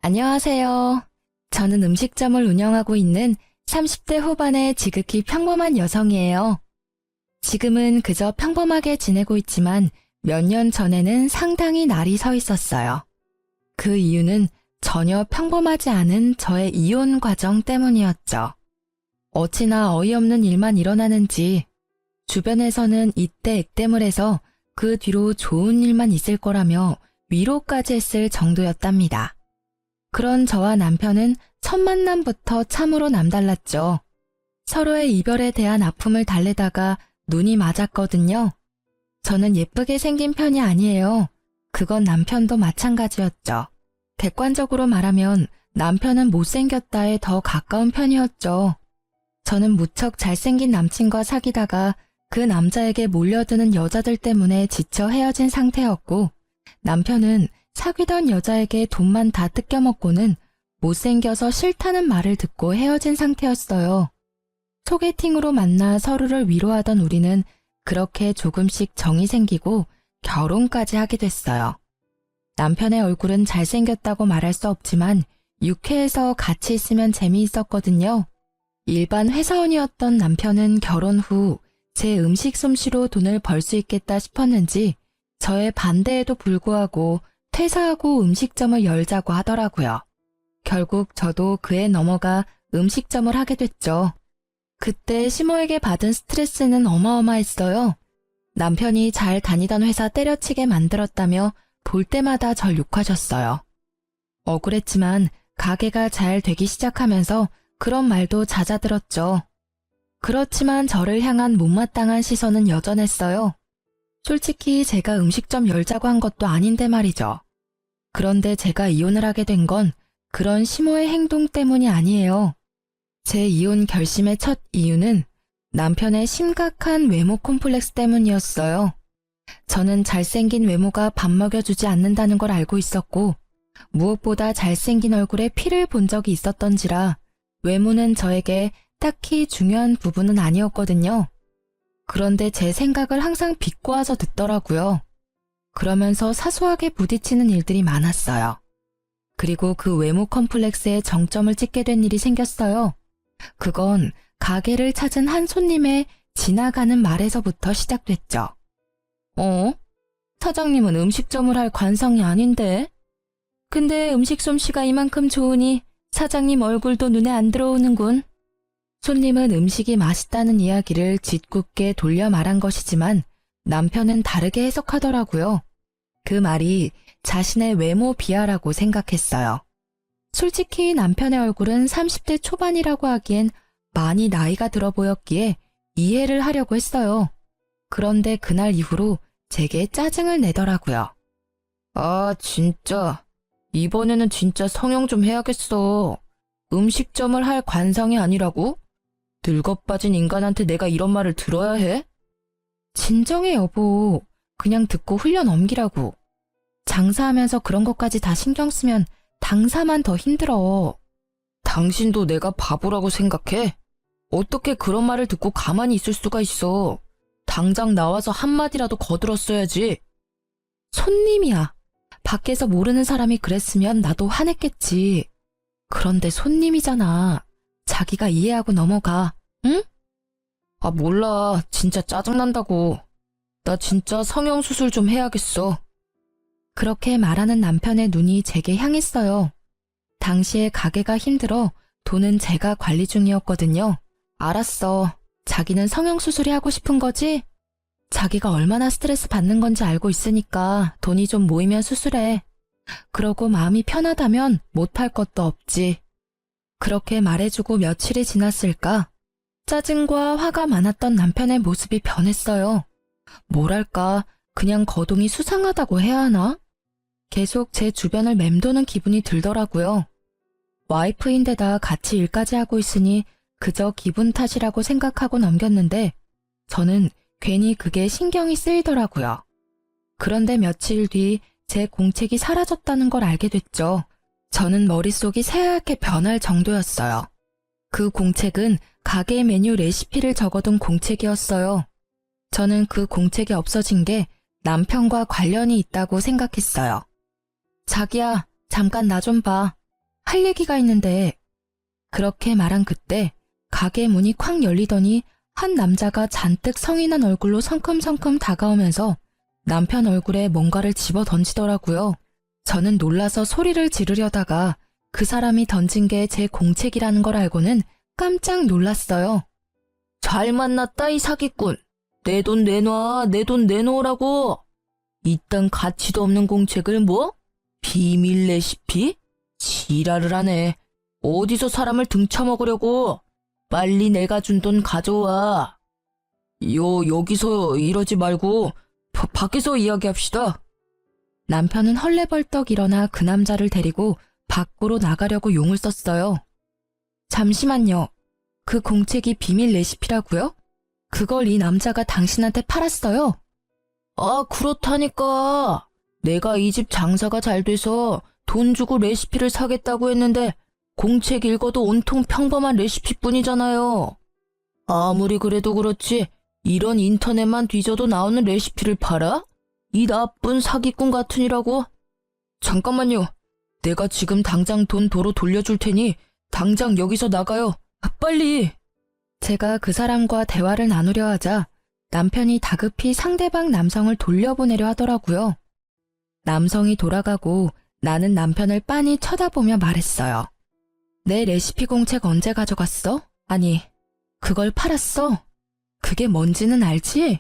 안녕하세요. 저는 음식점을 운영하고 있는 30대 후반의 지극히 평범한 여성이에요. 지금은 그저 평범하게 지내고 있지만 몇 년 전에는 상당히 날이 서 있었어요. 그 이유는 전혀 평범하지 않은 저의 이혼 과정 때문이었죠. 어찌나 어이없는 일만 일어나는지 주변에서는 이때 액땜을 해서 그 뒤로 좋은 일만 있을 거라며 위로까지 했을 정도였답니다. 그런 저와 남편은 첫 만남부터 참으로 남달랐죠. 서로의 이별에 대한 아픔을 달래다가 눈이 맞았거든요. 저는 예쁘게 생긴 편이 아니에요. 그건 남편도 마찬가지였죠. 객관적으로 말하면 남편은 못생겼다에 더 가까운 편이었죠. 저는 무척 잘생긴 남친과 사귀다가 그 남자에게 몰려드는 여자들 때문에 지쳐 헤어진 상태였고, 남편은 사귀던 여자에게 돈만 다 뜯겨먹고는 못생겨서 싫다는 말을 듣고 헤어진 상태였어요. 소개팅으로 만나 서로를 위로하던 우리는 그렇게 조금씩 정이 생기고 결혼까지 하게 됐어요. 남편의 얼굴은 잘생겼다고 말할 수 없지만 유쾌해서 같이 있으면 재미있었거든요. 일반 회사원이었던 남편은 결혼 후 제 음식 솜씨로 돈을 벌 수 있겠다 싶었는지 저의 반대에도 불구하고 퇴사하고 음식점을 열자고 하더라고요. 결국 저도 그에 넘어가 음식점을 하게 됐죠. 그때 시모에게 받은 스트레스는 어마어마했어요. 남편이 잘 다니던 회사 때려치게 만들었다며 볼 때마다 절 욕하셨어요. 억울했지만 가게가 잘 되기 시작하면서 그런 말도 잦아들었죠. 그렇지만 저를 향한 못마땅한 시선은 여전했어요. 솔직히 제가 음식점 열자고 한 것도 아닌데 말이죠. 그런데 제가 이혼을 하게 된 건 그런 시모의 행동 때문이 아니에요. 제 이혼 결심의 첫 이유는 남편의 심각한 외모 콤플렉스 때문이었어요. 저는 잘생긴 외모가 밥 먹여주지 않는다는 걸 알고 있었고, 무엇보다 잘생긴 얼굴에 피를 본 적이 있었던지라 외모는 저에게 딱히 중요한 부분은 아니었거든요. 그런데 제 생각을 항상 비꼬아서 듣더라고요. 그러면서 사소하게 부딪히는 일들이 많았어요. 그리고 그 외모 컴플렉스에 정점을 찍게 된 일이 생겼어요. 그건 가게를 찾은 한 손님의 지나가는 말에서부터 시작됐죠. 사장님은 음식점을 할 관성이 아닌데? 근데 음식 솜씨가 이만큼 좋으니 사장님 얼굴도 눈에 안 들어오는군. 손님은 음식이 맛있다는 이야기를 짓궂게 돌려 말한 것이지만 남편은 다르게 해석하더라고요. 그 말이 자신의 외모 비하라고 생각했어요. 솔직히 남편의 얼굴은 30대 초반이라고 하기엔 많이 나이가 들어 보였기에 이해를 하려고 했어요. 그런데 그날 이후로 제게 짜증을 내더라고요. 아, 진짜. 이번에는 진짜 성형 좀 해야겠어. 음식점을 할 관상이 아니라고? 늙어빠진 인간한테 내가 이런 말을 들어야 해? 진정해, 여보. 그냥 듣고 흘려 넘기라고. 장사하면서 그런 것까지 다 신경 쓰면 당사만 더 힘들어. 당신도 내가 바보라고 생각해? 어떻게 그런 말을 듣고 가만히 있을 수가 있어? 당장 나와서 한마디라도 거들었어야지. 손님이야. 밖에서 모르는 사람이 그랬으면 나도 화냈겠지. 그런데 손님이잖아. 자기가 이해하고 넘어가, 응? 아, 몰라. 진짜 짜증난다고. 나 진짜 성형수술 좀 해야겠어. 그렇게 말하는 남편의 눈이 제게 향했어요. 당시에 가게가 힘들어 돈은 제가 관리 중이었거든요. 알았어. 자기는 성형수술이 하고 싶은 거지? 자기가 얼마나 스트레스 받는 건지 알고 있으니까 돈이 좀 모이면 수술해. 그러고 마음이 편하다면 못할 것도 없지. 그렇게 말해주고 며칠이 지났을까? 짜증과 화가 많았던 남편의 모습이 변했어요. 뭐랄까, 그냥 거동이 수상하다고 해야 하나? 계속 제 주변을 맴도는 기분이 들더라고요. 와이프인데다 같이 일까지 하고 있으니 그저 기분 탓이라고 생각하고 넘겼는데 저는 괜히 그게 신경이 쓰이더라고요. 그런데 며칠 뒤 제 공책이 사라졌다는 걸 알게 됐죠. 저는 머릿속이 새하얗게 변할 정도였어요. 그 공책은 가게 메뉴 레시피를 적어둔 공책이었어요. 저는 그 공책이 없어진 게 남편과 관련이 있다고 생각했어요. 자기야, 잠깐 나 좀 봐. 할 얘기가 있는데. 그렇게 말한 그때 가게 문이 콱 열리더니 한 남자가 잔뜩 성이 난 얼굴로 성큼성큼 다가오면서 남편 얼굴에 뭔가를 집어 던지더라고요. 저는 놀라서 소리를 지르려다가 그 사람이 던진 게 제 공책이라는 걸 알고는 깜짝 놀랐어요. 잘 만났다 이 사기꾼. 내 돈 내놔, 내 돈 내놓으라고. 이딴 가치도 없는 공책을 뭐? 비밀 레시피? 지랄을 하네. 어디서 사람을 등쳐먹으려고. 빨리 내가 준 돈 가져와. 여기서 이러지 말고 밖에서 이야기합시다. 남편은 헐레벌떡 일어나 그 남자를 데리고 밖으로 나가려고 용을 썼어요. 잠시만요. 그 공책이 비밀 레시피라고요? 그걸 이 남자가 당신한테 팔았어요? 아, 그렇다니까. 내가 이 집 장사가 잘 돼서 돈 주고 레시피를 사겠다고 했는데 공책 읽어도 온통 평범한 레시피뿐이잖아요. 아무리 그래도 그렇지 이런 인터넷만 뒤져도 나오는 레시피를 팔아? 이 나쁜 사기꾼 같으니라고? 잠깐만요. 내가 지금 당장 돈 도로 돌려줄 테니 당장 여기서 나가요. 빨리! 제가 그 사람과 대화를 나누려 하자 남편이 다급히 상대방 남성을 돌려보내려 하더라고요. 남성이 돌아가고 나는 남편을 빤히 쳐다보며 말했어요. 내 레시피 공책 언제 가져갔어? 아니, 그걸 팔았어? 그게 뭔지는 알지?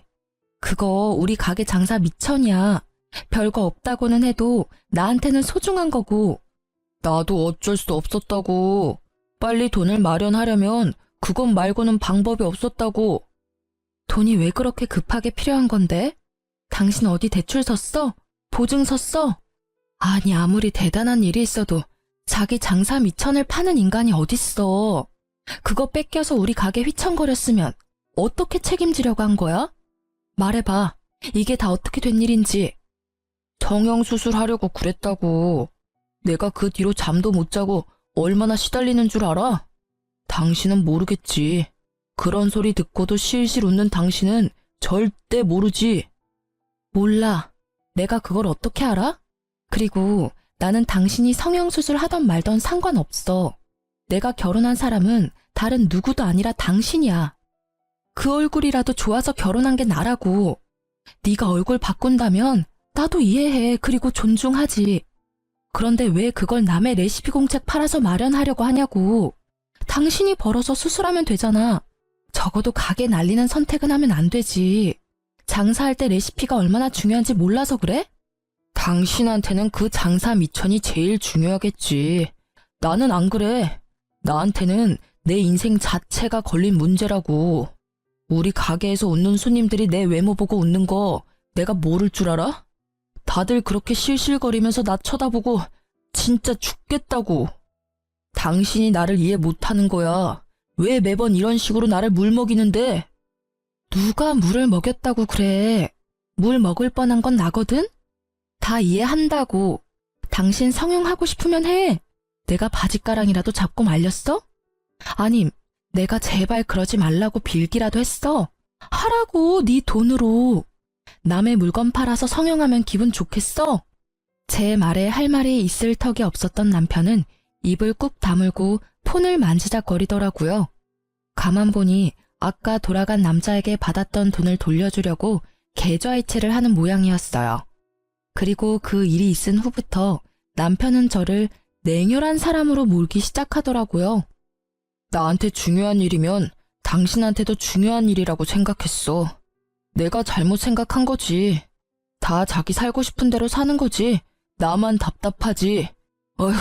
그거 우리 가게 장사 미천이야. 별거 없다고는 해도 나한테는 소중한 거고. 나도 어쩔 수 없었다고. 빨리 돈을 마련하려면 그것 말고는 방법이 없었다고. 돈이 왜 그렇게 급하게 필요한 건데? 당신 어디 대출 섰어? 보증 섰어? 아니 아무리 대단한 일이 있어도 자기 장사 미천을 파는 인간이 어딨어. 그거 뺏겨서 우리 가게 휘청거렸으면 어떻게 책임지려고 한 거야? 말해봐. 이게 다 어떻게 된 일인지. 성형수술하려고 그랬다고. 내가 그 뒤로 잠도 못 자고 얼마나 시달리는 줄 알아? 당신은 모르겠지. 그런 소리 듣고도 실실 웃는 당신은 절대 모르지. 몰라. 내가 그걸 어떻게 알아? 그리고 나는 당신이 성형수술 하던 말던 상관없어. 내가 결혼한 사람은 다른 누구도 아니라 당신이야. 그 얼굴이라도 좋아서 결혼한 게 나라고. 네가 얼굴 바꾼다면 나도 이해해. 그리고 존중하지. 그런데 왜 그걸 남의 레시피 공책 팔아서 마련하려고 하냐고. 당신이 벌어서 수술하면 되잖아. 적어도 가게 날리는 선택은 하면 안 되지. 장사할 때 레시피가 얼마나 중요한지 몰라서 그래? 당신한테는 그 장사 미천이 제일 중요하겠지. 나는 안 그래. 나한테는 내 인생 자체가 걸린 문제라고. 우리 가게에서 웃는 손님들이 내 외모 보고 웃는 거 내가 모를 줄 알아? 다들 그렇게 실실거리면서 나 쳐다보고 진짜 죽겠다고. 당신이 나를 이해 못하는 거야. 왜 매번 이런 식으로 나를 물먹이는데? 누가 물을 먹였다고 그래. 물 먹을 뻔한 건 나거든? 다 이해한다고. 당신 성형하고 싶으면 해. 내가 바짓가랑이라도 잡고 말렸어? 아님 내가 제발 그러지 말라고 빌기라도 했어. 하라고 네 돈으로. 남의 물건 팔아서 성형하면 기분 좋겠어? 제 말에 할 말이 있을 턱이 없었던 남편은 입을 꾹 다물고 폰을 만지작거리더라고요. 가만 보니 아까 돌아간 남자에게 받았던 돈을 돌려주려고 계좌이체를 하는 모양이었어요. 그리고 그 일이 있은 후부터 남편은 저를 냉혈한 사람으로 몰기 시작하더라고요. 나한테 중요한 일이면 당신한테도 중요한 일이라고 생각했어. 내가 잘못 생각한 거지. 다 자기 살고 싶은 대로 사는 거지. 나만 답답하지. 어휴,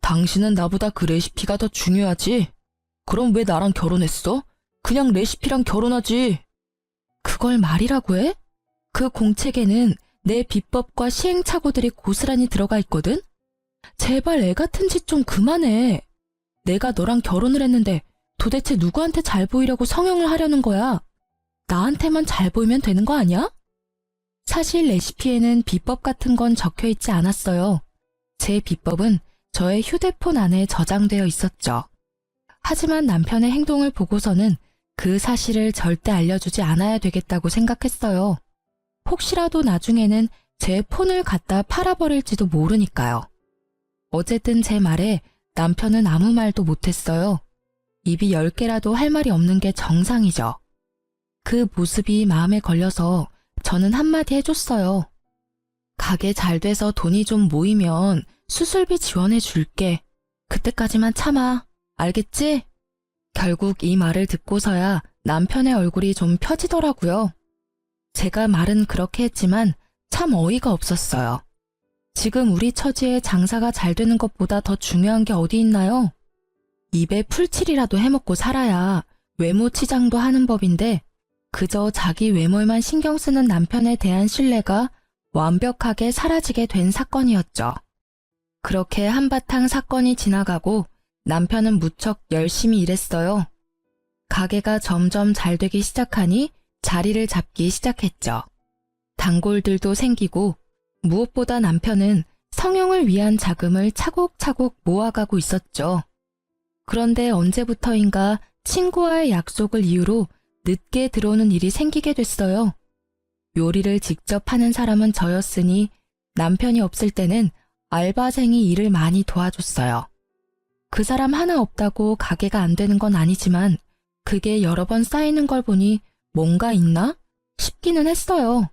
당신은 나보다 그 레시피가 더 중요하지? 그럼 왜 나랑 결혼했어? 그냥 레시피랑 결혼하지. 그걸 말이라고 해? 그 공책에는 내 비법과 시행착오들이 고스란히 들어가 있거든? 제발 애 같은 짓 좀 그만해. 내가 너랑 결혼을 했는데 도대체 누구한테 잘 보이려고 성형을 하려는 거야? 나한테만 잘 보이면 되는 거 아니야? 사실 레시피에는 비법 같은 건 적혀 있지 않았어요. 제 비법은 저의 휴대폰 안에 저장되어 있었죠. 하지만 남편의 행동을 보고서는 그 사실을 절대 알려주지 않아야 되겠다고 생각했어요. 혹시라도 나중에는 제 폰을 갖다 팔아버릴지도 모르니까요. 어쨌든 제 말에 남편은 아무 말도 못했어요. 입이 10개라도 할 말이 없는 게 정상이죠. 그 모습이 마음에 걸려서 저는 한마디 해줬어요. 가게 잘 돼서 돈이 좀 모이면 수술비 지원해 줄게. 그때까지만 참아. 알겠지? 결국 이 말을 듣고서야 남편의 얼굴이 좀 펴지더라고요. 제가 말은 그렇게 했지만 참 어이가 없었어요. 지금 우리 처지에 장사가 잘 되는 것보다 더 중요한 게 어디 있나요? 입에 풀칠이라도 해먹고 살아야 외모 치장도 하는 법인데 그저 자기 외모에만 신경 쓰는 남편에 대한 신뢰가 완벽하게 사라지게 된 사건이었죠. 그렇게 한바탕 사건이 지나가고 남편은 무척 열심히 일했어요. 가게가 점점 잘 되기 시작하니 자리를 잡기 시작했죠. 단골들도 생기고 무엇보다 남편은 성형을 위한 자금을 차곡차곡 모아가고 있었죠. 그런데 언제부터인가 친구와의 약속을 이유로 늦게 들어오는 일이 생기게 됐어요. 요리를 직접 하는 사람은 저였으니 남편이 없을 때는 알바생이 일을 많이 도와줬어요. 그 사람 하나 없다고 가게가 안 되는 건 아니지만 그게 여러 번 쌓이는 걸 보니 뭔가 있나 싶기는 했어요.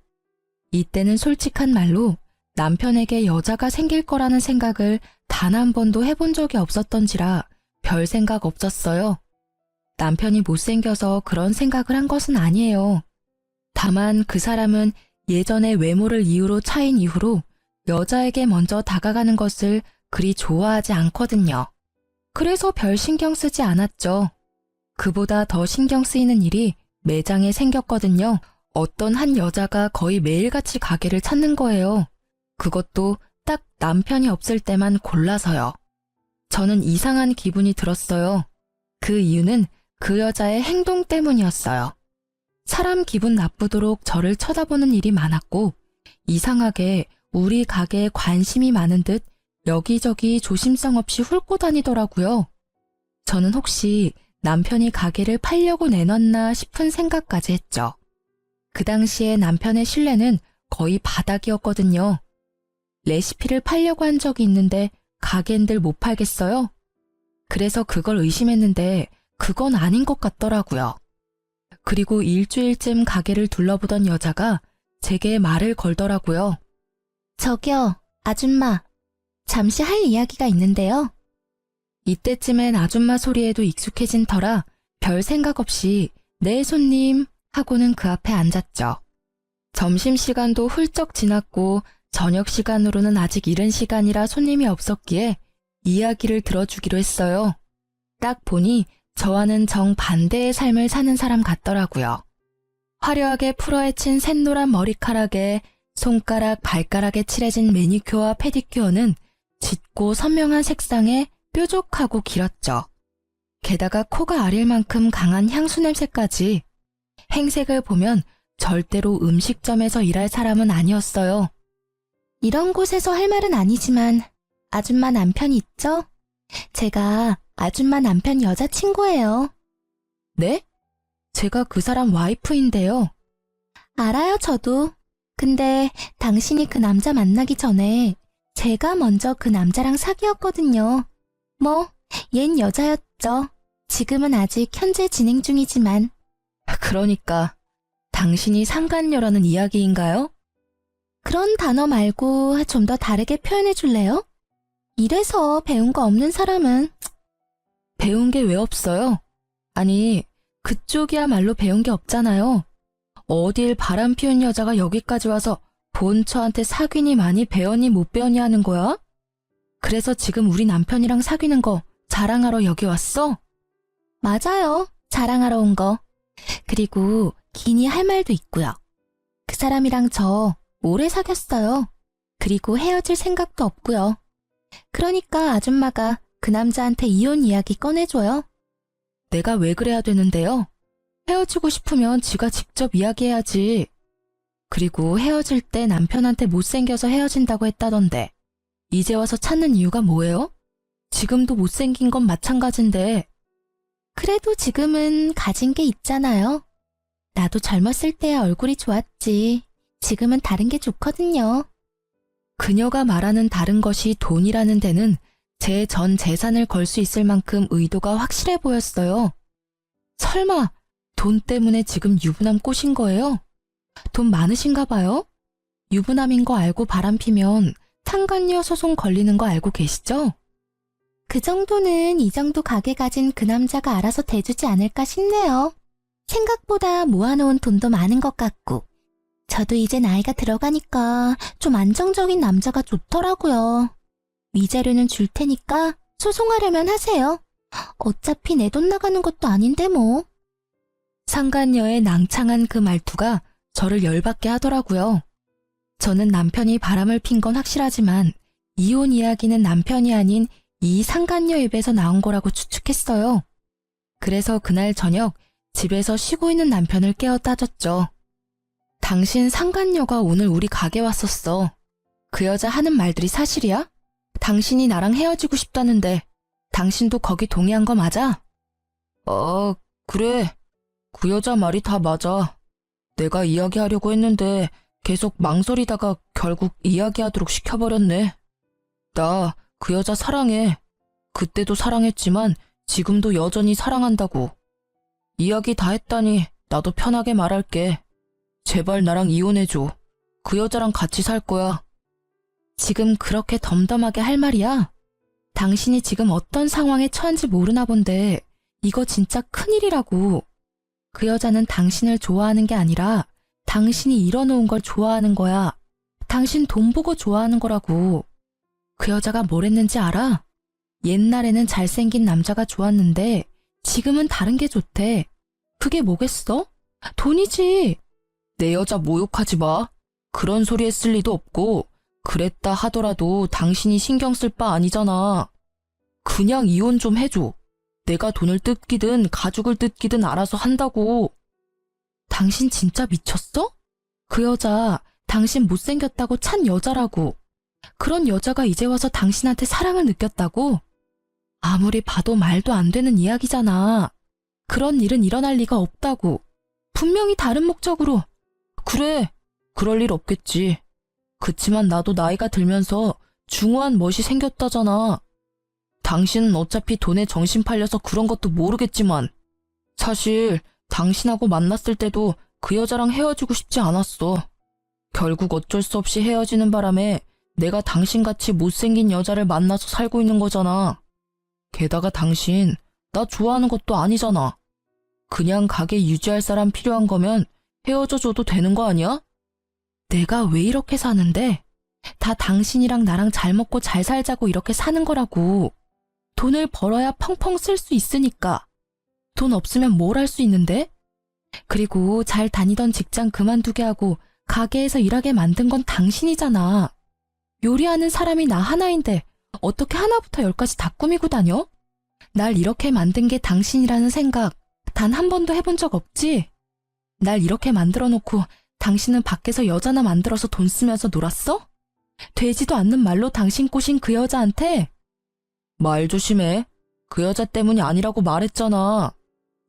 이때는 솔직한 말로 남편에게 여자가 생길 거라는 생각을 단 한 번도 해본 적이 없었던지라 별 생각 없었어요. 남편이 못생겨서 그런 생각을 한 것은 아니에요. 다만 그 사람은 예전에 외모를 이유로 차인 이후로 여자에게 먼저 다가가는 것을 그리 좋아하지 않거든요. 그래서 별 신경 쓰지 않았죠. 그보다 더 신경 쓰이는 일이 매장에 생겼거든요. 어떤 한 여자가 거의 매일같이 가게를 찾는 거예요. 그것도 딱 남편이 없을 때만 골라서요. 저는 이상한 기분이 들었어요. 그 이유는 그 여자의 행동 때문이었어요. 사람 기분 나쁘도록 저를 쳐다보는 일이 많았고 이상하게 우리 가게에 관심이 많은 듯 여기저기 조심성 없이 훑고 다니더라고요. 저는 혹시 남편이 가게를 팔려고 내놨나 싶은 생각까지 했죠. 그 당시에 남편의 신뢰는 거의 바닥이었거든요. 레시피를 팔려고 한 적이 있는데 가게인들 못 팔겠어요? 그래서 그걸 의심했는데 그건 아닌 것 같더라고요. 그리고 일주일쯤 가게를 둘러보던 여자가 제게 말을 걸더라고요. 저기요, 아줌마. 잠시 할 이야기가 있는데요. 이때쯤엔 아줌마 소리에도 익숙해진 터라 별 생각 없이 네 손님 하고는 그 앞에 앉았죠. 점심시간도 훌쩍 지났고 저녁시간으로는 아직 이른 시간이라 손님이 없었기에 이야기를 들어주기로 했어요. 딱 보니 저와는 정반대의 삶을 사는 사람 같더라고요. 화려하게 풀어헤친 샛노란 머리카락에 손가락, 발가락에 칠해진 매니큐어와 페디큐어는 짙고 선명한 색상에 뾰족하고 길었죠. 게다가 코가 아릴 만큼 강한 향수 냄새까지. 행색을 보면 절대로 음식점에서 일할 사람은 아니었어요. 이런 곳에서 할 말은 아니지만 아줌마 남편이 있죠? 제가 아줌마 남편 여자친구예요. 네? 제가 그 사람 와이프인데요. 알아요, 저도. 근데 당신이 그 남자 만나기 전에 제가 먼저 그 남자랑 사귀었거든요. 얜 여자였죠. 지금은 아직 현재 진행 중이지만. 그러니까 당신이 상간녀라는 이야기인가요? 그런 단어 말고 좀 더 다르게 표현해 줄래요? 이래서 배운 거 없는 사람은. 배운 게 왜 없어요? 아니, 그쪽이야말로 배운 게 없잖아요. 어딜 바람 피운 여자가 여기까지 와서 본처한테 사귀니 많이 배웠니 못 배웠니 하는 거야? 그래서 지금 우리 남편이랑 사귀는 거 자랑하러 여기 왔어? 맞아요. 자랑하러 온 거. 그리고 기니 할 말도 있고요. 그 사람이랑 저 오래 사귀었어요. 그리고 헤어질 생각도 없고요. 그러니까 아줌마가 그 남자한테 이혼 이야기 꺼내줘요. 내가 왜 그래야 되는데요? 헤어지고 싶으면 지가 직접 이야기해야지. 그리고 헤어질 때 남편한테 못생겨서 헤어진다고 했다던데 이제 와서 찾는 이유가 뭐예요? 지금도 못생긴 건 마찬가지인데. 그래도 지금은 가진 게 있잖아요. 나도 젊었을 때야 얼굴이 좋았지. 지금은 다른 게 좋거든요. 그녀가 말하는 다른 것이 돈이라는 데는 제 전 재산을 걸 수 있을 만큼 의도가 확실해 보였어요. 설마 돈 때문에 지금 유부남 꼬신 거예요? 돈 많으신가 봐요? 유부남인 거 알고 바람피면 상간녀 소송 걸리는 거 알고 계시죠? 그 정도는 이 정도 가게 가진 그 남자가 알아서 대주지 않을까 싶네요. 생각보다 모아놓은 돈도 많은 것 같고 저도 이제 나이가 들어가니까 좀 안정적인 남자가 좋더라고요. 위자료는 줄 테니까 소송하려면 하세요. 어차피 내 돈 나가는 것도 아닌데 뭐. 상간녀의 낭창한 그 말투가 저를 열받게 하더라고요. 저는 남편이 바람을 핀 건 확실하지만 이혼 이야기는 남편이 아닌 이 상간녀 입에서 나온 거라고 추측했어요. 그래서 그날 저녁 집에서 쉬고 있는 남편을 깨워 따졌죠. 당신 상간녀가 오늘 우리 가게 왔었어. 그 여자 하는 말들이 사실이야? 당신이 나랑 헤어지고 싶다는데 당신도 거기 동의한 거 맞아? 그래. 그 여자 말이 다 맞아. 내가 이야기하려고 했는데 계속 망설이다가 결국 이야기하도록 시켜버렸네. 나 그 여자 사랑해. 그때도 사랑했지만 지금도 여전히 사랑한다고. 이야기 다 했다니 나도 편하게 말할게. 제발 나랑 이혼해줘. 그 여자랑 같이 살 거야. 지금 그렇게 덤덤하게 할 말이야? 당신이 지금 어떤 상황에 처한지 모르나 본데 이거 진짜 큰일이라고. 그 여자는 당신을 좋아하는 게 아니라 당신이 이뤄놓은 걸 좋아하는 거야. 당신 돈 보고 좋아하는 거라고. 그 여자가 뭘 했는지 알아? 옛날에는 잘생긴 남자가 좋았는데 지금은 다른 게 좋대. 그게 뭐겠어? 돈이지. 내 여자 모욕하지 마. 그런 소리 했을 리도 없고 그랬다 하더라도 당신이 신경 쓸 바 아니잖아. 그냥 이혼 좀 해줘. 내가 돈을 뜯기든 가죽을 뜯기든 알아서 한다고. 당신 진짜 미쳤어? 그 여자 당신 못생겼다고 찬 여자라고. 그런 여자가 이제 와서 당신한테 사랑을 느꼈다고? 아무리 봐도 말도 안 되는 이야기잖아. 그런 일은 일어날 리가 없다고. 분명히 다른 목적으로. 그래, 그럴 일 없겠지. 그치만 나도 나이가 들면서 중후한 멋이 생겼다잖아. 당신은 어차피 돈에 정신 팔려서 그런 것도 모르겠지만 사실 당신하고 만났을 때도 그 여자랑 헤어지고 싶지 않았어. 결국 어쩔 수 없이 헤어지는 바람에 내가 당신같이 못생긴 여자를 만나서 살고 있는 거잖아. 게다가 당신 나 좋아하는 것도 아니잖아. 그냥 가게 유지할 사람 필요한 거면 헤어져 줘도 되는 거 아니야? 내가 왜 이렇게 사는데? 다 당신이랑 나랑 잘 먹고 잘 살자고 이렇게 사는 거라고. 돈을 벌어야 펑펑 쓸 수 있으니까. 돈 없으면 뭘 할 수 있는데? 그리고 잘 다니던 직장 그만두게 하고 가게에서 일하게 만든 건 당신이잖아. 요리하는 사람이 나 하나인데 어떻게 하나부터 열까지 다 꾸미고 다녀? 날 이렇게 만든 게 당신이라는 생각 단 한 번도 해본 적 없지? 날 이렇게 만들어 놓고 당신은 밖에서 여자나 만들어서 돈 쓰면서 놀았어? 되지도 않는 말로 당신 꼬신 그 여자한테? 말 조심해. 그 여자 때문이 아니라고 말했잖아.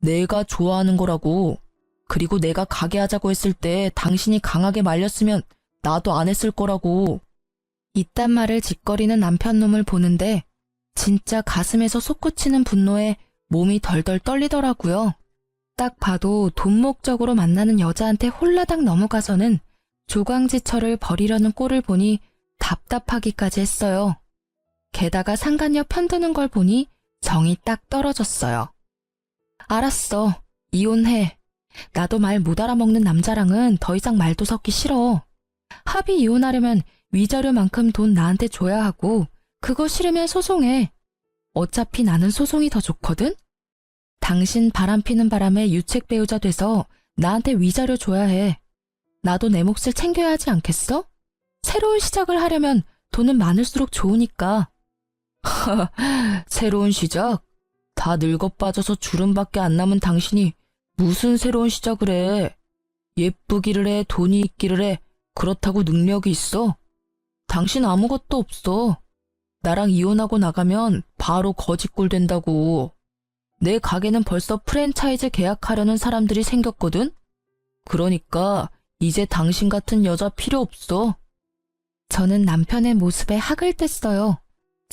내가 좋아하는 거라고. 그리고 내가 가게 하자고 했을 때 당신이 강하게 말렸으면 나도 안 했을 거라고. 이딴 말을 짓거리는 남편 놈을 보는데 진짜 가슴에서 솟구치는 분노에 몸이 덜덜 떨리더라고요. 딱 봐도 돈 목적으로 만나는 여자한테 홀라당 넘어가서는 조광지철을 버리려는 꼴을 보니 답답하기까지 했어요. 게다가 상간녀 편드는 걸 보니 정이 딱 떨어졌어요. 알았어. 이혼해. 나도 말 못 알아먹는 남자랑은 더 이상 말도 섞기 싫어. 합의 이혼하려면 위자료만큼 돈 나한테 줘야 하고 그거 싫으면 소송해. 어차피 나는 소송이 더 좋거든? 당신 바람피는 바람에 유책 배우자 돼서 나한테 위자료 줘야 해. 나도 내 몫을 챙겨야 하지 않겠어? 새로운 시작을 하려면 돈은 많을수록 좋으니까. 새로운 시작? 다 늙어 빠져서 주름밖에 안 남은 당신이 무슨 새로운 시작을 해. 예쁘기를 해, 돈이 있기를 해. 그렇다고 능력이 있어? 당신 아무것도 없어. 나랑 이혼하고 나가면 바로 거지꼴 된다고. 내 가게는 벌써 프랜차이즈 계약하려는 사람들이 생겼거든? 그러니까 이제 당신 같은 여자 필요 없어. 저는 남편의 모습에 학을 뗐어요.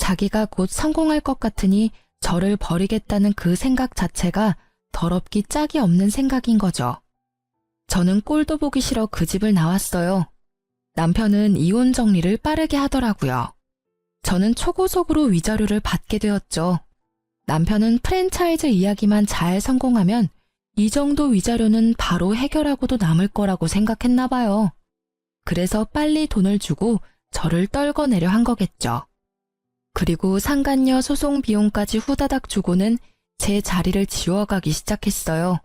자기가 곧 성공할 것 같으니 저를 버리겠다는 그 생각 자체가 더럽기 짝이 없는 생각인 거죠. 저는 꼴도 보기 싫어 그 집을 나왔어요. 남편은 이혼 정리를 빠르게 하더라고요. 저는 초고속으로 위자료를 받게 되었죠. 남편은 프랜차이즈 이야기만 잘 성공하면 이 정도 위자료는 바로 해결하고도 남을 거라고 생각했나 봐요. 그래서 빨리 돈을 주고 저를 떨궈내려 한 거겠죠. 그리고 상간녀 소송 비용까지 후다닥 주고는 제 자리를 지워가기 시작했어요.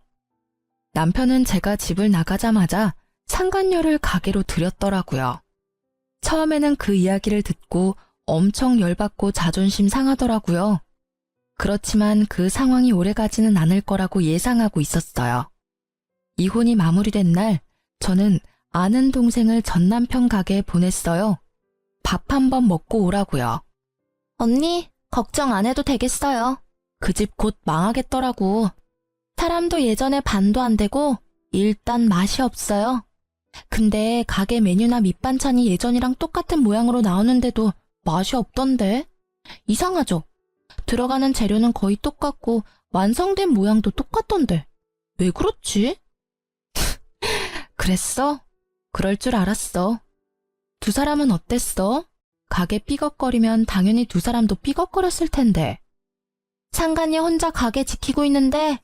남편은 제가 집을 나가자마자 상간녀를 가게로 들였더라고요. 처음에는 그 이야기를 듣고 엄청 열받고 자존심 상하더라고요. 그렇지만 그 상황이 오래가지는 않을 거라고 예상하고 있었어요. 이혼이 마무리된 날, 저는 아는 동생을 전 남편 가게에 보냈어요. 밥 한번 먹고 오라고요. 언니, 걱정 안 해도 되겠어요. 그 집 곧 망하겠더라고. 사람도 예전에 반도 안 되고 일단 맛이 없어요. 근데 가게 메뉴나 밑반찬이 예전이랑 똑같은 모양으로 나오는데도 맛이 없던데? 이상하죠? 들어가는 재료는 거의 똑같고 완성된 모양도 똑같던데. 왜 그렇지? 그랬어? 그럴 줄 알았어. 두 사람은 어땠어? 가게 삐걱거리면 당연히 두 사람도 삐걱거렸을 텐데. 상간녀 혼자 가게 지키고 있는데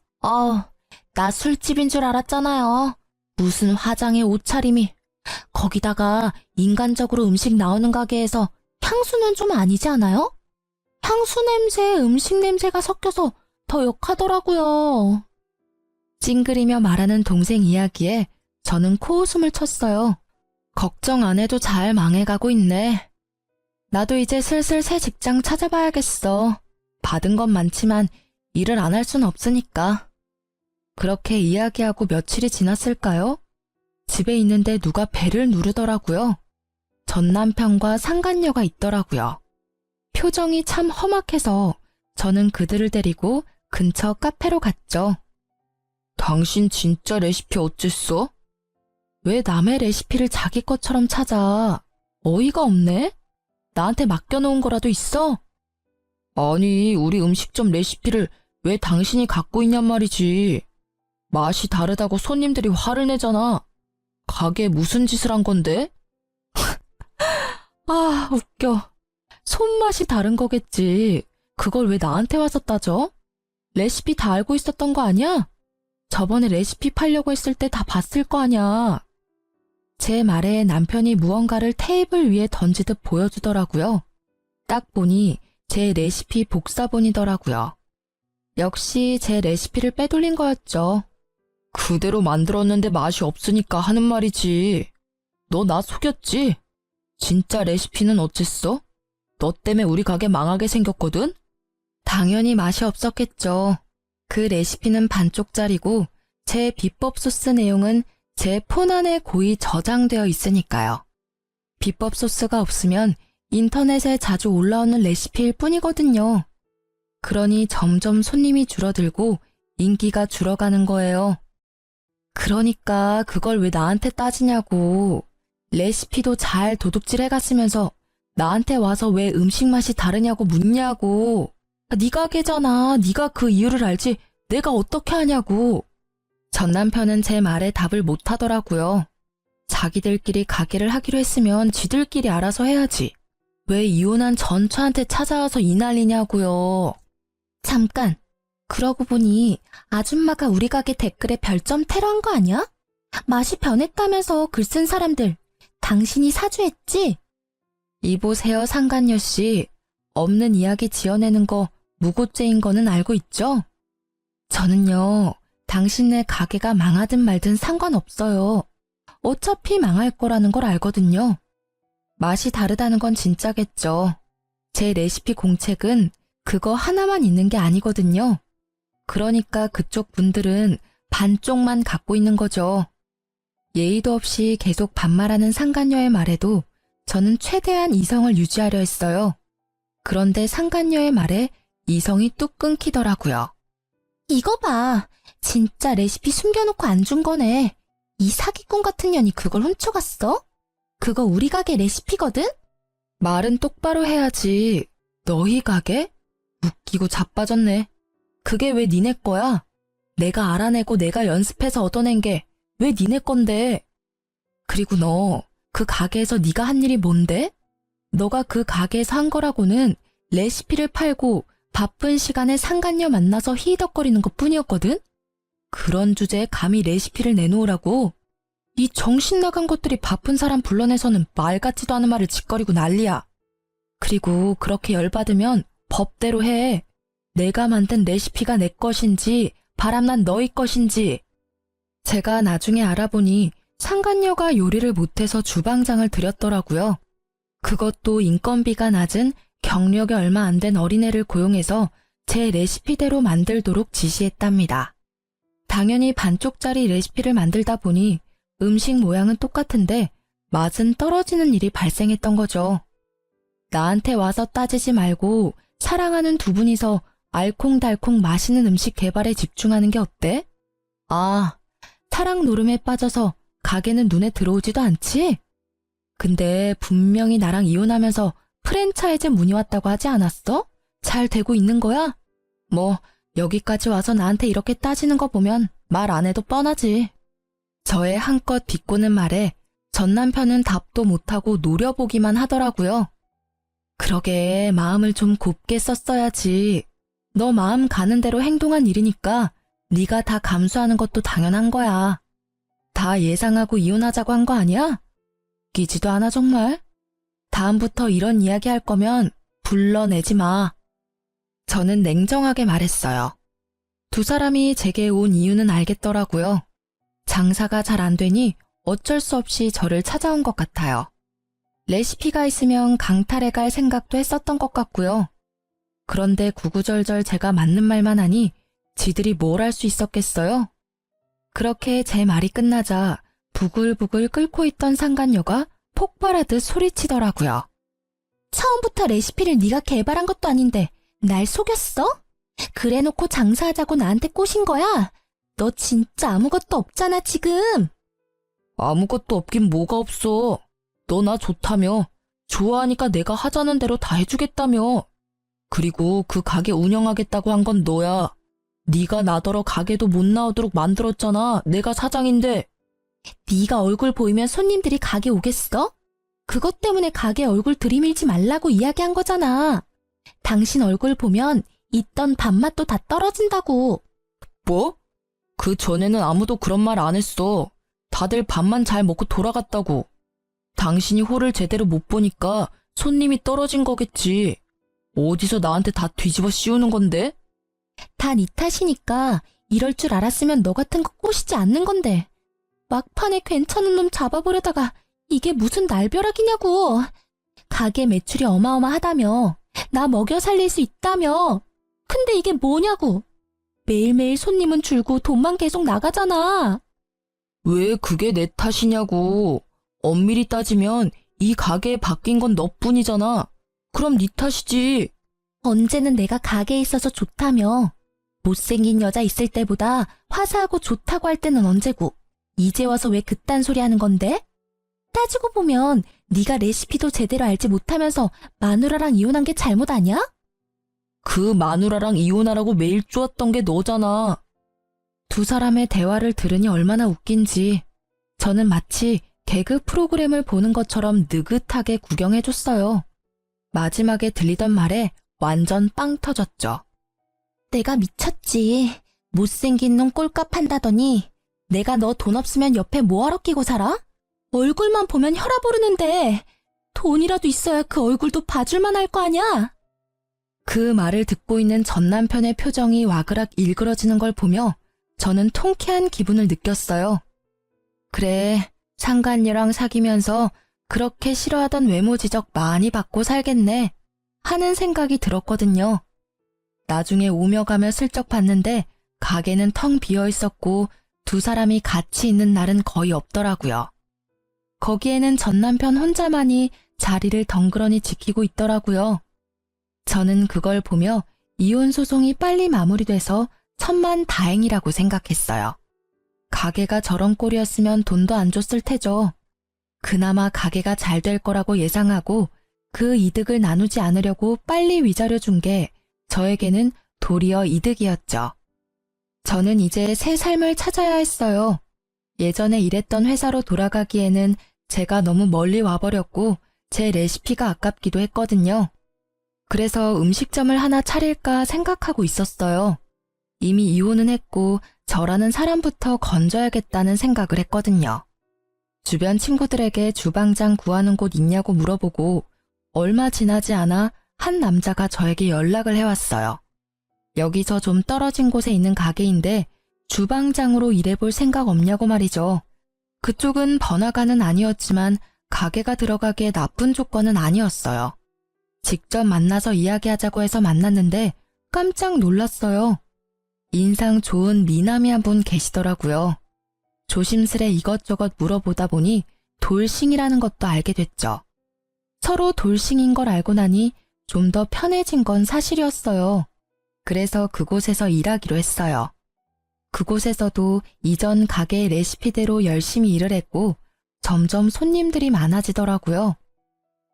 나 술집인 줄 알았잖아요. 무슨 화장에 옷차림이. 거기다가 인간적으로 음식 나오는 가게에서 향수는 좀 아니지 않아요? 향수 냄새에 음식 냄새가 섞여서 더 역하더라고요. 찡그리며 말하는 동생 이야기에 저는 코웃음을 쳤어요. 걱정 안 해도 잘 망해가고 있네. 나도 이제 슬슬 새 직장 찾아봐야겠어. 받은 건 많지만 일을 안 할 순 없으니까. 그렇게 이야기하고 며칠이 지났을까요? 집에 있는데 누가 벨을 누르더라고요. 전 남편과 상간녀가 있더라고요. 표정이 참 험악해서 저는 그들을 데리고 근처 카페로 갔죠. 당신 진짜 레시피 어쨌어? 왜 남의 레시피를 자기 것처럼 찾아? 어이가 없네? 나한테 맡겨놓은 거라도 있어? 아니, 우리 음식점 레시피를 왜 당신이 갖고 있냔 말이지. 맛이 다르다고 손님들이 화를 내잖아. 가게에 무슨 짓을 한 건데? 아, 웃겨. 손맛이 다른 거겠지. 그걸 왜 나한테 와서 따져? 레시피 다 알고 있었던 거 아니야? 저번에 레시피 팔려고 했을 때 다 봤을 거 아니야. 제 말에 남편이 무언가를 테이블 위에 던지듯 보여주더라고요. 딱 보니 제 레시피 복사본이더라고요. 역시 제 레시피를 빼돌린 거였죠. 그대로 만들었는데 맛이 없으니까 하는 말이지. 너 나 속였지? 진짜 레시피는 어쨌어? 너 때문에 우리 가게 망하게 생겼거든? 당연히 맛이 없었겠죠. 그 레시피는 반쪽짜리고 제 비법 소스 내용은 제 폰 안에 고이 저장되어 있으니까요. 비법 소스가 없으면 인터넷에 자주 올라오는 레시피일 뿐이거든요. 그러니 점점 손님이 줄어들고 인기가 줄어가는 거예요. 그러니까 그걸 왜 나한테 따지냐고. 레시피도 잘 도둑질해갔으면서 나한테 와서 왜 음식 맛이 다르냐고 묻냐고. 네 가게잖아. 네가 그 이유를 알지 내가 어떻게 하냐고. 전 남편은 제 말에 답을 못하더라고요. 자기들끼리 가게를 하기로 했으면 지들끼리 알아서 해야지. 왜 이혼한 전처한테 찾아와서 이 난리냐고요. 잠깐. 그러고 보니 아줌마가 우리 가게 댓글에 별점 테러한 거 아니야? 맛이 변했다면서 글 쓴 사람들 당신이 사주했지? 이보세요 상간녀 씨. 없는 이야기 지어내는 거 무고죄인 거는 알고 있죠? 저는요. 당신네 가게가 망하든 말든 상관없어요. 어차피 망할 거라는 걸 알거든요. 맛이 다르다는 건 진짜겠죠. 제 레시피 공책은 그거 하나만 있는 게 아니거든요. 그러니까 그쪽 분들은 반쪽만 갖고 있는 거죠. 예의도 없이 계속 반말하는 상간녀의 말에도 저는 최대한 이성을 유지하려 했어요. 그런데 상간녀의 말에 이성이 뚝 끊기더라고요. 이거 봐. 진짜 레시피 숨겨놓고 안 준 거네. 이 사기꾼 같은 년이 그걸 훔쳐갔어? 그거 우리 가게 레시피거든? 말은 똑바로 해야지. 너희 가게? 웃기고 자빠졌네. 그게 왜 니네 거야? 내가 알아내고 내가 연습해서 얻어낸 게 왜 니네 건데? 그리고 너 그 가게에서 네가 한 일이 뭔데? 너가 그 가게에서 한 거라고는 레시피를 팔고 바쁜 시간에 상간녀 만나서 히덕거리는 것 뿐이었거든? 그런 주제에 감히 레시피를 내놓으라고? 이 정신 나간 것들이 바쁜 사람 불러내서는 말 같지도 않은 말을 짓거리고 난리야. 그리고 그렇게 열받으면 법대로 해. 내가 만든 레시피가 내 것인지 바람난 너희 것인지. 제가 나중에 알아보니 상간녀가 요리를 못해서 주방장을 들였더라고요. 그것도 인건비가 낮은 경력이 얼마 안 된 어린애를 고용해서 제 레시피대로 만들도록 지시했답니다. 당연히 반쪽짜리 레시피를 만들다 보니 음식 모양은 똑같은데 맛은 떨어지는 일이 발생했던 거죠. 나한테 와서 따지지 말고 사랑하는 두 분이서 알콩달콩 맛있는 음식 개발에 집중하는 게 어때? 아, 사랑 노름에 빠져서 가게는 눈에 들어오지도 않지? 근데 분명히 나랑 이혼하면서 프랜차이즈 문의 왔다고 하지 않았어? 잘 되고 있는 거야? 뭐 여기까지 와서 나한테 이렇게 따지는 거 보면 말 안 해도 뻔하지. 저의 한껏 비꼬는 말에 전 남편은 답도 못하고 노려보기만 하더라고요. 그러게 마음을 좀 곱게 썼어야지. 너 마음 가는 대로 행동한 일이니까 네가 다 감수하는 것도 당연한 거야. 다 예상하고 이혼하자고 한 거 아니야? 끼지도 않아 정말. 다음부터 이런 이야기 할 거면 불러내지 마. 저는 냉정하게 말했어요. 두 사람이 제게 온 이유는 알겠더라고요. 장사가 잘 안 되니 어쩔 수 없이 저를 찾아온 것 같아요. 레시피가 있으면 강탈해 갈 생각도 했었던 것 같고요. 그런데 구구절절 제가 맞는 말만 하니 지들이 뭘 할 수 있었겠어요? 그렇게 제 말이 끝나자 부글부글 끓고 있던 상간녀가 폭발하듯 소리치더라고요. 처음부터 레시피를 네가 개발한 것도 아닌데 날 속였어? 그래놓고 장사하자고 나한테 꼬신 거야? 너 진짜 아무것도 없잖아 지금. 아무것도 없긴 뭐가 없어. 너 나 좋다며. 좋아하니까 내가 하자는 대로 다 해주겠다며. 그리고 그 가게 운영하겠다고 한 건 너야. 네가 나더러 가게도 못 나오도록 만들었잖아. 내가 사장인데. 네가 얼굴 보이면 손님들이 가게 오겠어? 그것 때문에 가게 얼굴 들이밀지 말라고 이야기한 거잖아. 당신 얼굴 보면 있던 밥맛도 다 떨어진다고. 뭐? 그 전에는 아무도 그런 말 안 했어. 다들 밥만 잘 먹고 돌아갔다고. 당신이 홀을 제대로 못 보니까 손님이 떨어진 거겠지. 어디서 나한테 다 뒤집어 씌우는 건데? 다 네 탓이니까 이럴 줄 알았으면 너 같은 거 꼬시지 않는 건데. 막판에 괜찮은 놈 잡아보려다가 이게 무슨 날벼락이냐고. 가게 매출이 어마어마하다며. 나 먹여 살릴 수 있다며. 근데 이게 뭐냐고. 매일매일 손님은 줄고 돈만 계속 나가잖아. 왜 그게 내 탓이냐고. 엄밀히 따지면 이 가게에 바뀐 건 너뿐이잖아. 그럼 네 탓이지. 언제는 내가 가게에 있어서 좋다며. 못생긴 여자 있을 때보다 화사하고 좋다고 할 때는 언제고. 이제 와서 왜 그딴 소리 하는 건데? 따지고 보면 네가 레시피도 제대로 알지 못하면서 마누라랑 이혼한 게 잘못 아니야? 그 마누라랑 이혼하라고 메일 쪼았던 게 너잖아. 두 사람의 대화를 들으니 얼마나 웃긴지 저는 마치 개그 프로그램을 보는 것처럼 느긋하게 구경해줬어요. 마지막에 들리던 말에 완전 빵 터졌죠. 내가 미쳤지. 못생긴 놈 꼴값 한다더니 내가 너 돈 없으면 옆에 뭐하러 끼고 살아? 얼굴만 보면 혈압 오르는데 돈이라도 있어야 그 얼굴도 봐줄만 할 거 아냐? 그 말을 듣고 있는 전 남편의 표정이 와그락 일그러지는 걸 보며 저는 통쾌한 기분을 느꼈어요. 그래, 상간녀랑 사귀면서 그렇게 싫어하던 외모 지적 많이 받고 살겠네 하는 생각이 들었거든요. 나중에 오며 가며 슬쩍 봤는데 가게는 텅 비어 있었고 두 사람이 같이 있는 날은 거의 없더라고요. 거기에는 전 남편 혼자만이 자리를 덩그러니 지키고 있더라고요. 저는 그걸 보며 이혼 소송이 빨리 마무리돼서 천만다행이라고 생각했어요. 가게가 저런 꼴이었으면 돈도 안 줬을 테죠. 그나마 가게가 잘 될 거라고 예상하고 그 이득을 나누지 않으려고 빨리 위자료 준 게 저에게는 도리어 이득이었죠. 저는 이제 새 삶을 찾아야 했어요. 예전에 일했던 회사로 돌아가기에는 제가 너무 멀리 와버렸고 제 레시피가 아깝기도 했거든요. 그래서 음식점을 하나 차릴까 생각하고 있었어요. 이미 이혼은 했고 저라는 사람부터 건져야겠다는 생각을 했거든요. 주변 친구들에게 주방장 구하는 곳 있냐고 물어보고 얼마 지나지 않아 한 남자가 저에게 연락을 해왔어요. 여기서 좀 떨어진 곳에 있는 가게인데 주방장으로 일해볼 생각 없냐고 말이죠. 그쪽은 번화가는 아니었지만 가게가 들어가기에 나쁜 조건은 아니었어요. 직접 만나서 이야기하자고 해서 만났는데 깜짝 놀랐어요. 인상 좋은 미남이 한 분 계시더라고요. 조심스레 이것저것 물어보다 보니 돌싱이라는 것도 알게 됐죠. 서로 돌싱인 걸 알고 나니 좀 더 편해진 건 사실이었어요. 그래서 그곳에서 일하기로 했어요. 그곳에서도 이전 가게의 레시피대로 열심히 일을 했고 점점 손님들이 많아지더라고요.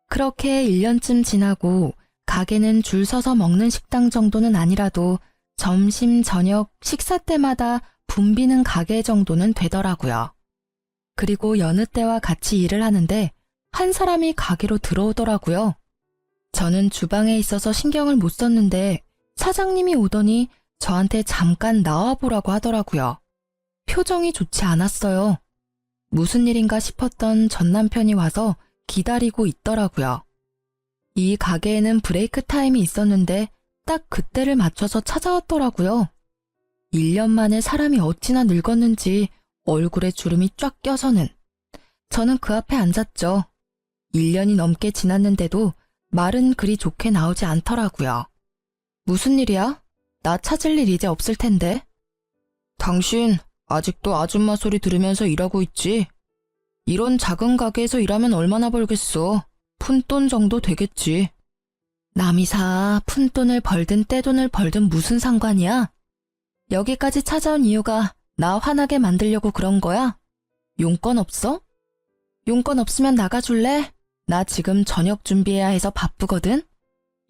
그렇게 1년쯤 지나고 가게는 줄 서서 먹는 식당 정도는 아니라도 점심, 저녁, 식사 때마다 붐비는 가게 정도는 되더라고요. 그리고 여느 때와 같이 일을 하는데 한 사람이 가게로 들어오더라고요. 저는 주방에 있어서 신경을 못 썼는데 사장님이 오더니 저한테 잠깐 나와보라고 하더라고요. 표정이 좋지 않았어요. 무슨 일인가 싶었던 전 남편이 와서 기다리고 있더라고요. 이 가게에는 브레이크 타임이 있었는데 딱 그때를 맞춰서 찾아왔더라고요. 1년 만에 사람이 어찌나 늙었는지 얼굴에 주름이 쫙 껴서는. 저는 그 앞에 앉았죠. 1년이 넘게 지났는데도 말은 그리 좋게 나오지 않더라고요. 무슨 일이야? 나 찾을 일 이제 없을 텐데. 당신 아직도 아줌마 소리 들으면서 일하고 있지? 이런 작은 가게에서 일하면 얼마나 벌겠어? 푼돈 정도 되겠지. 남이사 푼돈을 벌든 떼돈을 벌든 무슨 상관이야? 여기까지 찾아온 이유가 나 화나게 만들려고 그런 거야? 용건 없어? 용건 없으면 나가줄래? 나 지금 저녁 준비해야 해서 바쁘거든?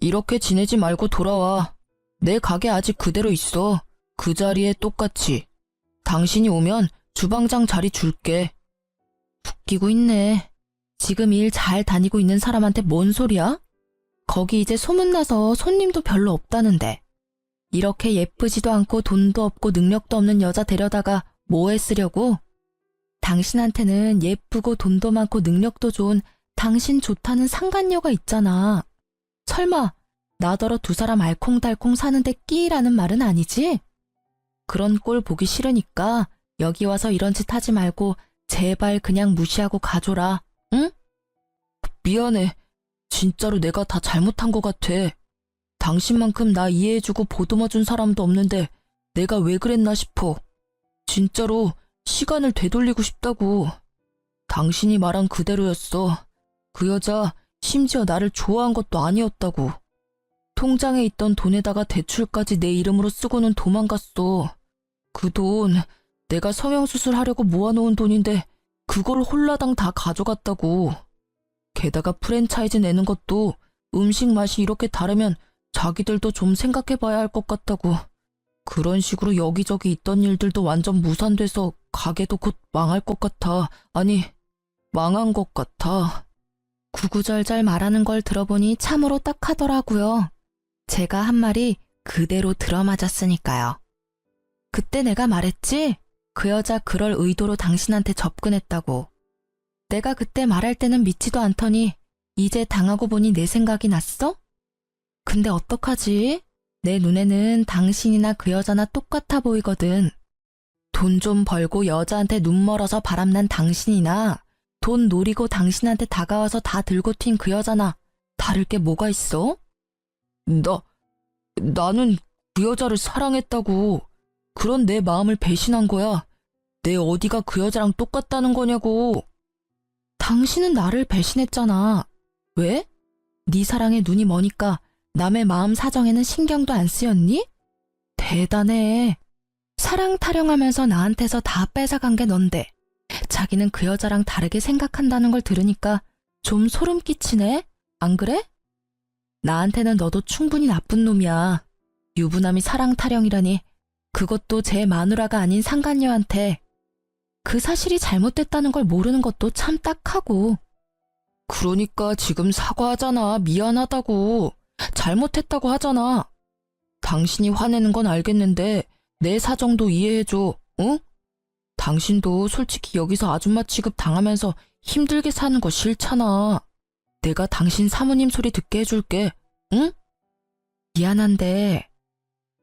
이렇게 지내지 말고 돌아와. 내 가게 아직 그대로 있어. 그 자리에 똑같이. 당신이 오면 주방장 자리 줄게. 웃기고 있네. 지금 일 잘 다니고 있는 사람한테 뭔 소리야? 거기 이제 소문나서 손님도 별로 없다는데. 이렇게 예쁘지도 않고 돈도 없고 능력도 없는 여자 데려다가 뭐에 쓰려고? 당신한테는 예쁘고 돈도 많고 능력도 좋은 당신 좋다는 상간녀가 있잖아. 설마 나더러 두 사람 알콩달콩 사는데 끼라는 말은 아니지? 그런 꼴 보기 싫으니까 여기 와서 이런 짓 하지 말고 제발 그냥 무시하고 가줘라, 응? 미안해. 진짜로 내가 다 잘못한 것 같아. 당신만큼 나 이해해주고 보듬어준 사람도 없는데 내가 왜 그랬나 싶어. 진짜로 시간을 되돌리고 싶다고. 당신이 말한 그대로였어. 그 여자 심지어 나를 좋아한 것도 아니었다고. 통장에 있던 돈에다가 대출까지 내 이름으로 쓰고는 도망갔어. 그 돈 내가 성형수술 하려고 모아놓은 돈인데 그걸 홀라당 다 가져갔다고. 게다가 프랜차이즈 내는 것도 음식 맛이 이렇게 다르면 자기들도 좀 생각해봐야 할 것 같다고. 그런 식으로 여기저기 있던 일들도 완전 무산돼서 가게도 곧 망할 것 같아. 아니, 망한 것 같아. 구구절절 말하는 걸 들어보니 참으로 딱하더라고요. 제가 한 말이 그대로 들어맞았으니까요. 그때 내가 말했지? 그 여자 그럴 의도로 당신한테 접근했다고. 내가 그때 말할 때는 믿지도 않더니 이제 당하고 보니 내 생각이 났어? 근데 어떡하지? 내 눈에는 당신이나 그 여자나 똑같아 보이거든. 돈 좀 벌고 여자한테 눈 멀어서 바람난 당신이나 돈 노리고 당신한테 다가와서 다 들고 튄 그 여자나 다를 게 뭐가 있어? 나는 그 여자를 사랑했다고. 그런 내 마음을 배신한 거야. 내 어디가 그 여자랑 똑같다는 거냐고. 당신은 나를 배신했잖아. 왜? 네 사랑에 눈이 머니까 남의 마음 사정에는 신경도 안 쓰였니? 대단해. 사랑 타령하면서 나한테서 다 뺏어간 게 넌데 자기는 그 여자랑 다르게 생각한다는 걸 들으니까 좀 소름 끼치네. 안 그래? 나한테는 너도 충분히 나쁜 놈이야. 유부남이 사랑 타령이라니. 그것도 제 마누라가 아닌 상간녀한테. 그 사실이 잘못됐다는 걸 모르는 것도 참 딱하고. 그러니까 지금 사과하잖아. 미안하다고. 잘못했다고 하잖아. 당신이 화내는 건 알겠는데 내 사정도 이해해줘. 응? 당신도 솔직히 여기서 아줌마 취급 당하면서 힘들게 사는 거 싫잖아. 내가 당신 사모님 소리 듣게 해줄게. 응? 미안한데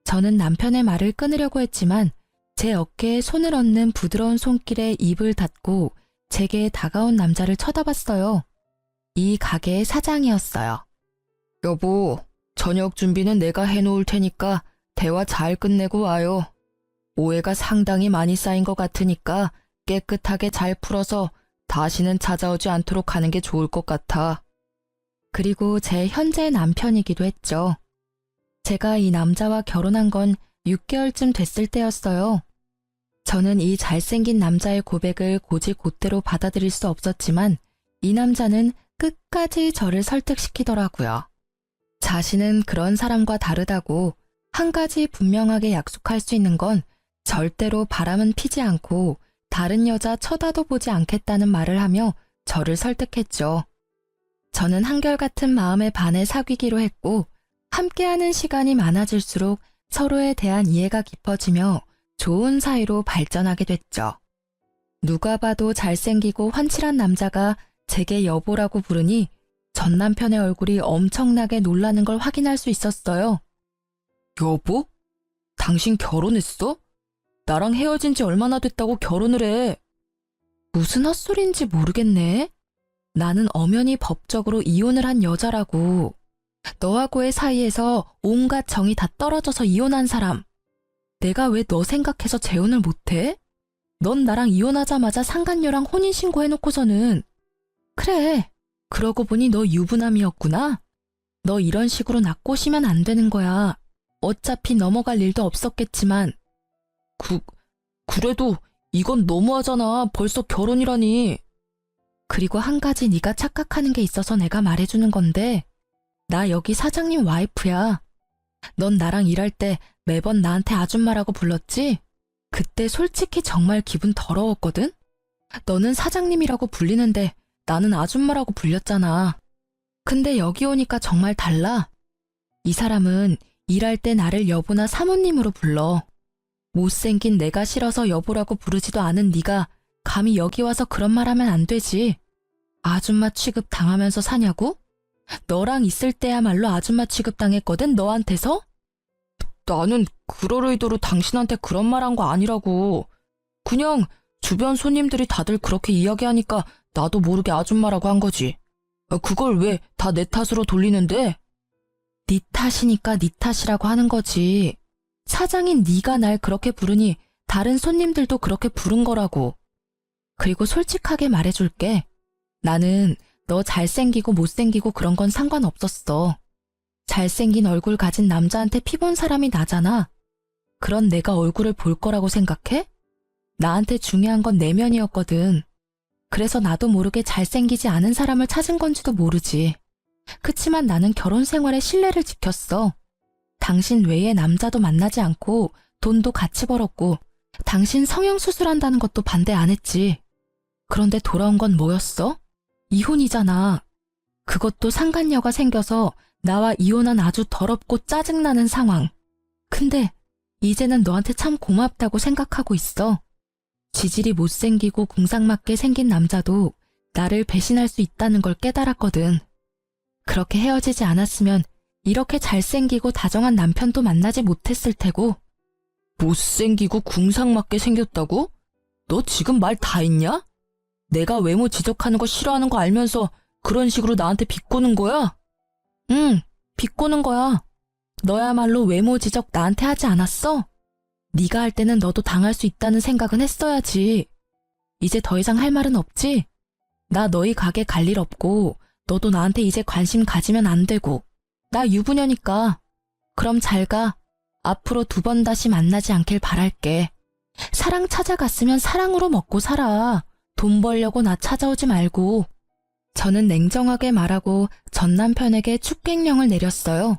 저는 남편의 말을 끊으려고 했지만 제 어깨에 손을 얹는 부드러운 손길에 입을 닫고 제게 다가온 남자를 쳐다봤어요. 이 가게의 사장이었어요. 여보, 저녁 준비는 내가 해놓을 테니까 대화 잘 끝내고 와요. 오해가 상당히 많이 쌓인 것 같으니까 깨끗하게 잘 풀어서 다시는 찾아오지 않도록 하는 게 좋을 것 같아. 그리고 제 현재 남편이기도 했죠. 제가 이 남자와 결혼한 건 6개월쯤 됐을 때였어요. 저는 이 잘생긴 남자의 고백을 곧이곧대로 받아들일 수 없었지만 이 남자는 끝까지 저를 설득시키더라고요. 자신은 그런 사람과 다르다고 한 가지 분명하게 약속할 수 있는 건 절대로 바람은 피지 않고 다른 여자 쳐다도 보지 않겠다는 말을 하며 저를 설득했죠. 저는 한결같은 마음에 반해 사귀기로 했고 함께하는 시간이 많아질수록 서로에 대한 이해가 깊어지며 좋은 사이로 발전하게 됐죠. 누가 봐도 잘생기고 환칠한 남자가 제게 여보라고 부르니 전 남편의 얼굴이 엄청나게 놀라는 걸 확인할 수 있었어요. 여보? 당신 결혼했어? 나랑 헤어진 지 얼마나 됐다고 결혼을 해? 무슨 헛소리인지 모르겠네. 나는 엄연히 법적으로 이혼을 한 여자라고. 너하고의 사이에서 온갖 정이 다 떨어져서 이혼한 사람. 내가 왜 너 생각해서 재혼을 못해? 넌 나랑 이혼하자마자 상간녀랑 혼인신고 해놓고서는. 그래, 그러고 보니 너 유부남이었구나. 너 이런 식으로 나 꼬시면 안 되는 거야. 어차피 넘어갈 일도 없었겠지만. 그래도 이건 너무하잖아. 벌써 결혼이라니. 그리고 한 가지 네가 착각하는 게 있어서 내가 말해주는 건데 나 여기 사장님 와이프야. 넌 나랑 일할 때 매번 나한테 아줌마라고 불렀지? 그때 솔직히 정말 기분 더러웠거든? 너는 사장님이라고 불리는데 나는 아줌마라고 불렸잖아. 근데 여기 오니까 정말 달라. 이 사람은 일할 때 나를 여보나 사모님으로 불러. 못생긴 내가 싫어서 여보라고 부르지도 않은 네가 감히 여기 와서 그런 말 하면 안 되지. 아줌마 취급 당하면서 사냐고? 너랑 있을 때야말로 아줌마 취급 당했거든, 너한테서? 나는 그럴 의도로 당신한테 그런 말 한 거 아니라고. 그냥 주변 손님들이 다들 그렇게 이야기하니까 나도 모르게 아줌마라고 한 거지. 그걸 왜 다 내 탓으로 돌리는데? 네 탓이니까 네 탓이라고 하는 거지. 사장인 네가 날 그렇게 부르니 다른 손님들도 그렇게 부른 거라고. 그리고 솔직하게 말해줄게. 나는 너 잘생기고 못생기고 그런 건 상관없었어. 잘생긴 얼굴 가진 남자한테 피본 사람이 나잖아. 그런 내가 얼굴을 볼 거라고 생각해? 나한테 중요한 건 내면이었거든. 그래서 나도 모르게 잘생기지 않은 사람을 찾은 건지도 모르지. 그치만 나는 결혼 생활에 신뢰를 지켰어. 당신 외에 남자도 만나지 않고 돈도 같이 벌었고 당신 성형수술한다는 것도 반대 안 했지. 그런데 돌아온 건 뭐였어? 이혼이잖아. 그것도 상간녀가 생겨서 나와 이혼한 아주 더럽고 짜증나는 상황. 근데 이제는 너한테 참 고맙다고 생각하고 있어. 지질이 못생기고 궁상맞게 생긴 남자도 나를 배신할 수 있다는 걸 깨달았거든. 그렇게 헤어지지 않았으면 이렇게 잘생기고 다정한 남편도 만나지 못했을 테고. 못생기고 궁상맞게 생겼다고? 너 지금 말 다 했냐? 내가 외모 지적하는 거 싫어하는 거 알면서 그런 식으로 나한테 비꼬는 거야? 응, 비꼬는 거야. 너야말로 외모 지적 나한테 하지 않았어? 네가 할 때는 너도 당할 수 있다는 생각은 했어야지. 이제 더 이상 할 말은 없지? 나 너희 가게 갈 일 없고 너도 나한테 이제 관심 가지면 안 되고. 나 유부녀니까. 그럼 잘 가. 앞으로 2번 다시 만나지 않길 바랄게. 사랑 찾아갔으면 사랑으로 먹고 살아. 돈 벌려고 나 찾아오지 말고. 저는 냉정하게 말하고 전 남편에게 축객령을 내렸어요.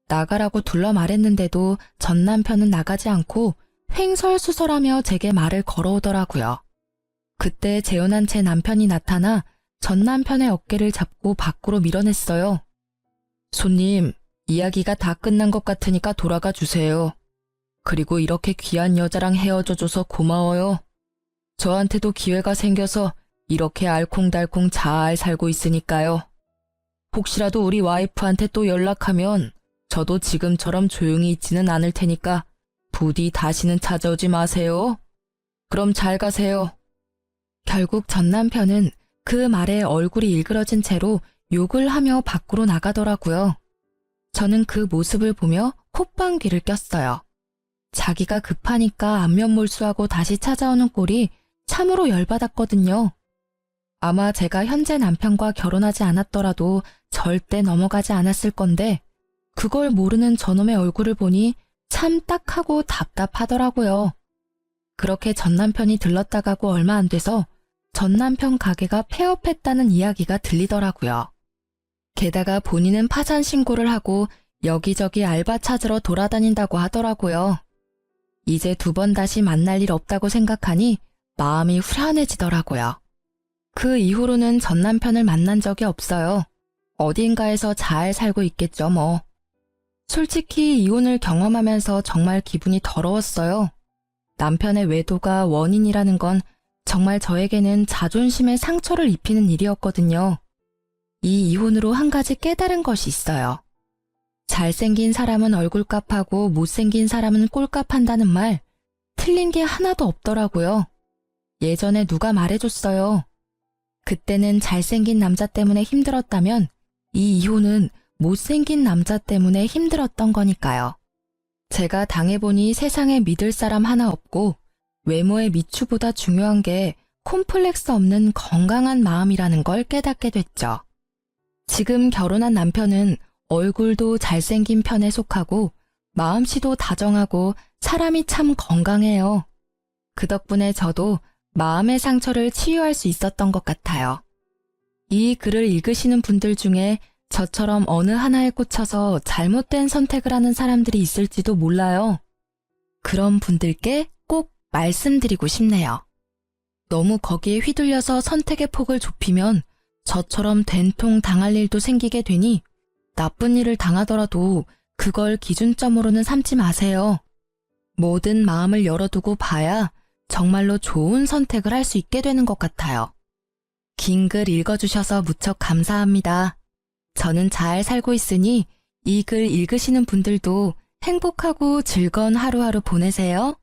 나가라고 둘러 말했는데도 전 남편은 나가지 않고 횡설수설하며 제게 말을 걸어오더라고요. 그때 재혼한 제 남편이 나타나 전 남편의 어깨를 잡고 밖으로 밀어냈어요. 손님, 이야기가 다 끝난 것 같으니까 돌아가 주세요. 그리고 이렇게 귀한 여자랑 헤어져줘서 고마워요. 저한테도 기회가 생겨서 이렇게 알콩달콩 잘 살고 있으니까요. 혹시라도 우리 와이프한테 또 연락하면 저도 지금처럼 조용히 있지는 않을 테니까 부디 다시는 찾아오지 마세요. 그럼 잘 가세요. 결국 전 남편은 그 말에 얼굴이 일그러진 채로 욕을 하며 밖으로 나가더라고요. 저는 그 모습을 보며 콧방귀를 꼈어요. 자기가 급하니까 안면몰수하고 다시 찾아오는 꼴이 참으로 열받았거든요. 아마 제가 현재 남편과 결혼하지 않았더라도 절대 넘어가지 않았을 건데 그걸 모르는 저놈의 얼굴을 보니 참 딱하고 답답하더라고요. 그렇게 전 남편이 들렀다 가고 얼마 안 돼서 전 남편 가게가 폐업했다는 이야기가 들리더라고요. 게다가 본인은 파산 신고를 하고 여기저기 알바 찾으러 돌아다닌다고 하더라고요. 이제 2번 다시 만날 일 없다고 생각하니 마음이 후련해지더라고요. 그 이후로는 전 남편을 만난 적이 없어요. 어딘가에서 잘 살고 있겠죠 뭐. 솔직히 이혼을 경험하면서 정말 기분이 더러웠어요. 남편의 외도가 원인이라는 건 정말 저에게는 자존심에 상처를 입히는 일이었거든요. 이 이혼으로 한 가지 깨달은 것이 있어요. 잘생긴 사람은 얼굴값하고 못생긴 사람은 꼴값한다는 말, 틀린 게 하나도 없더라고요. 예전에 누가 말해줬어요. 그때는 잘생긴 남자 때문에 힘들었다면 이 이혼은 못생긴 남자 때문에 힘들었던 거니까요. 제가 당해보니 세상에 믿을 사람 하나 없고 외모의 미추보다 중요한 게 콤플렉스 없는 건강한 마음이라는 걸 깨닫게 됐죠. 지금 결혼한 남편은 얼굴도 잘생긴 편에 속하고 마음씨도 다정하고 사람이 참 건강해요. 그 덕분에 저도 마음의 상처를 치유할 수 있었던 것 같아요. 이 글을 읽으시는 분들 중에 저처럼 어느 하나에 꽂혀서 잘못된 선택을 하는 사람들이 있을지도 몰라요. 그런 분들께 꼭 말씀드리고 싶네요. 너무 거기에 휘둘려서 선택의 폭을 좁히면 저처럼 된통 당할 일도 생기게 되니 나쁜 일을 당하더라도 그걸 기준점으로는 삼지 마세요. 모든 마음을 열어두고 봐야 정말로 좋은 선택을 할 수 있게 되는 것 같아요. 긴 글 읽어주셔서 무척 감사합니다. 저는 잘 살고 있으니 이 글 읽으시는 분들도 행복하고 즐거운 하루하루 보내세요.